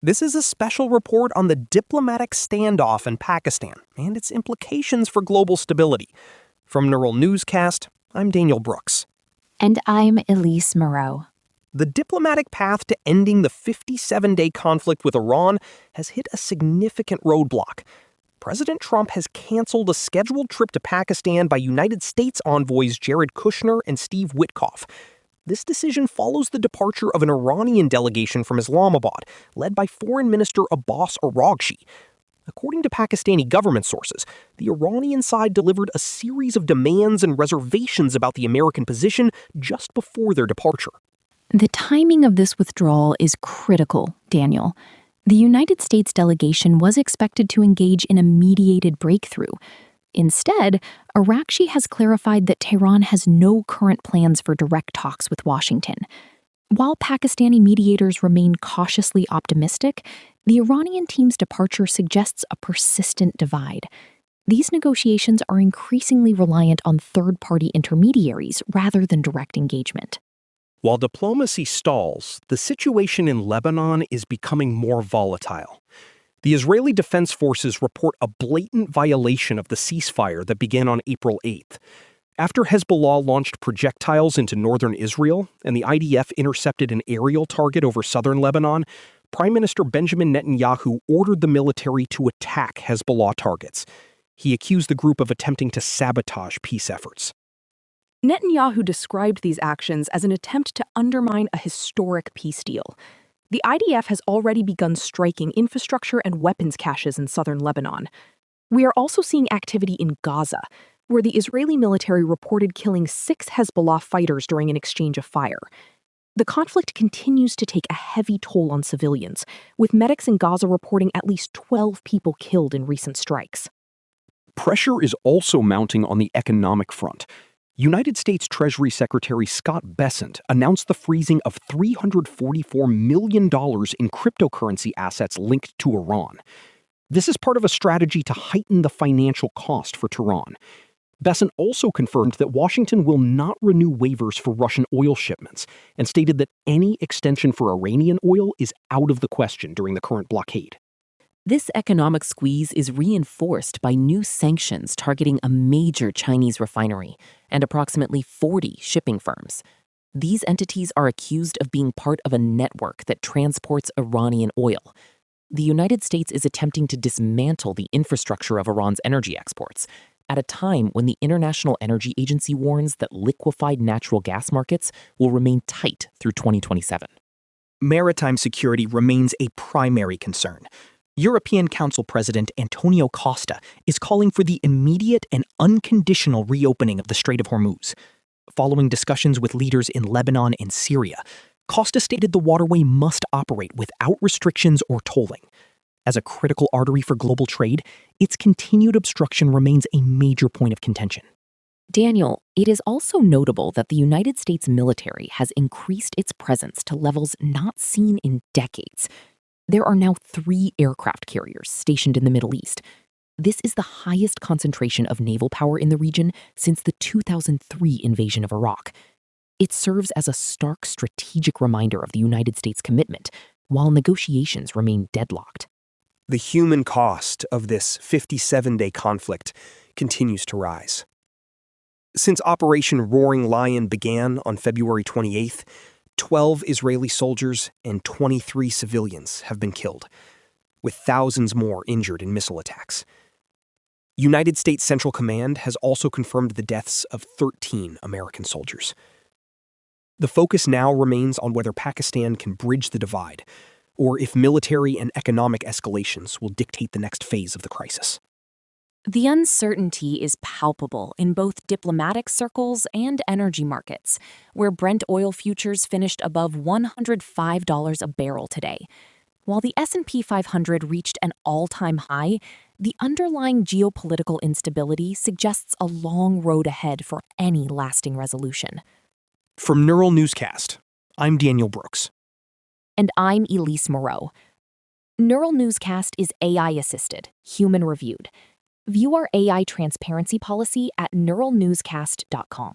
This is a special report on the diplomatic standoff in Pakistan and its implications for global stability. From Neural Newscast, I'm Daniel Brooks. And I'm Elise Moreau. The diplomatic path to ending the 57-day conflict with Iran has hit a significant roadblock. President Trump has canceled a scheduled trip to Pakistan by United States envoys Jared Kushner and Steve Witkoff. This decision follows the departure of an Iranian delegation from Islamabad, led by Foreign Minister Abbas Araghchi. According to Pakistani government sources, the Iranian side delivered a series of demands and reservations about the American position just before their departure. The timing of this withdrawal is critical, Daniel. The United States delegation was expected to engage in a mediated breakthrough. Instead, Araghchi has clarified that Tehran has no current plans for direct talks with Washington. While Pakistani mediators remain cautiously optimistic, the Iranian team's departure suggests a persistent divide. These negotiations are increasingly reliant on third-party intermediaries rather than direct engagement. While diplomacy stalls, the situation in Lebanon is becoming more volatile. The Israeli Defense Forces report a blatant violation of the ceasefire that began on April 8th. After Hezbollah launched projectiles into northern Israel and the IDF intercepted an aerial target over southern Lebanon, Prime Minister Benjamin Netanyahu ordered the military to attack Hezbollah targets. He accused the group of attempting to sabotage peace efforts. Netanyahu described these actions as an attempt to undermine a historic peace deal. The IDF has already begun striking infrastructure and weapons caches in southern Lebanon. We are also seeing activity in Gaza, where the Israeli military reported killing 6 Hezbollah fighters during an exchange of fire. The conflict continues to take a heavy toll on civilians, with medics in Gaza reporting at least 12 people killed in recent strikes. Pressure is also mounting on the economic front. United States Treasury Secretary Scott Bessent announced the freezing of $344 million in cryptocurrency assets linked to Iran. This is part of a strategy to heighten the financial cost for Tehran. Bessent also confirmed that Washington will not renew waivers for Russian oil shipments and stated that any extension for Iranian oil is out of the question during the current blockade. This economic squeeze is reinforced by new sanctions targeting a major Chinese refinery and approximately 40 shipping firms. These entities are accused of being part of a network that transports Iranian oil. The United States is attempting to dismantle the infrastructure of Iran's energy exports at a time when the International Energy Agency warns that liquefied natural gas markets will remain tight through 2027. Maritime security remains a primary concern. European Council President Antonio Costa is calling for the immediate and unconditional reopening of the Strait of Hormuz. Following discussions with leaders in Lebanon and Syria, Costa stated the waterway must operate without restrictions or tolling. As a critical artery for global trade, its continued obstruction remains a major point of contention. Daniel, it is also notable that the United States military has increased its presence to levels not seen in decades. There are now 3 aircraft carriers stationed in the Middle East. This is the highest concentration of naval power in the region since the 2003 invasion of Iraq. It serves as a stark strategic reminder of the United States' commitment, while negotiations remain deadlocked. The human cost of this 57-day conflict continues to rise. Since Operation Roaring Lion began on February 28th, 12 Israeli soldiers and 23 civilians have been killed, with thousands more injured in missile attacks. United States Central Command has also confirmed the deaths of 13 American soldiers. The focus now remains on whether Pakistan can bridge the divide, or if military and economic escalations will dictate the next phase of the crisis. The uncertainty is palpable in both diplomatic circles and energy markets, where Brent oil futures finished above $105 a barrel today. While the S&P 500 reached an all-time high, the underlying geopolitical instability suggests a long road ahead for any lasting resolution. From Neural Newscast, I'm Daniel Brooks. And I'm Elise Moreau. Neural Newscast is AI-assisted, human-reviewed. View our AI transparency policy at neuralnewscast.com.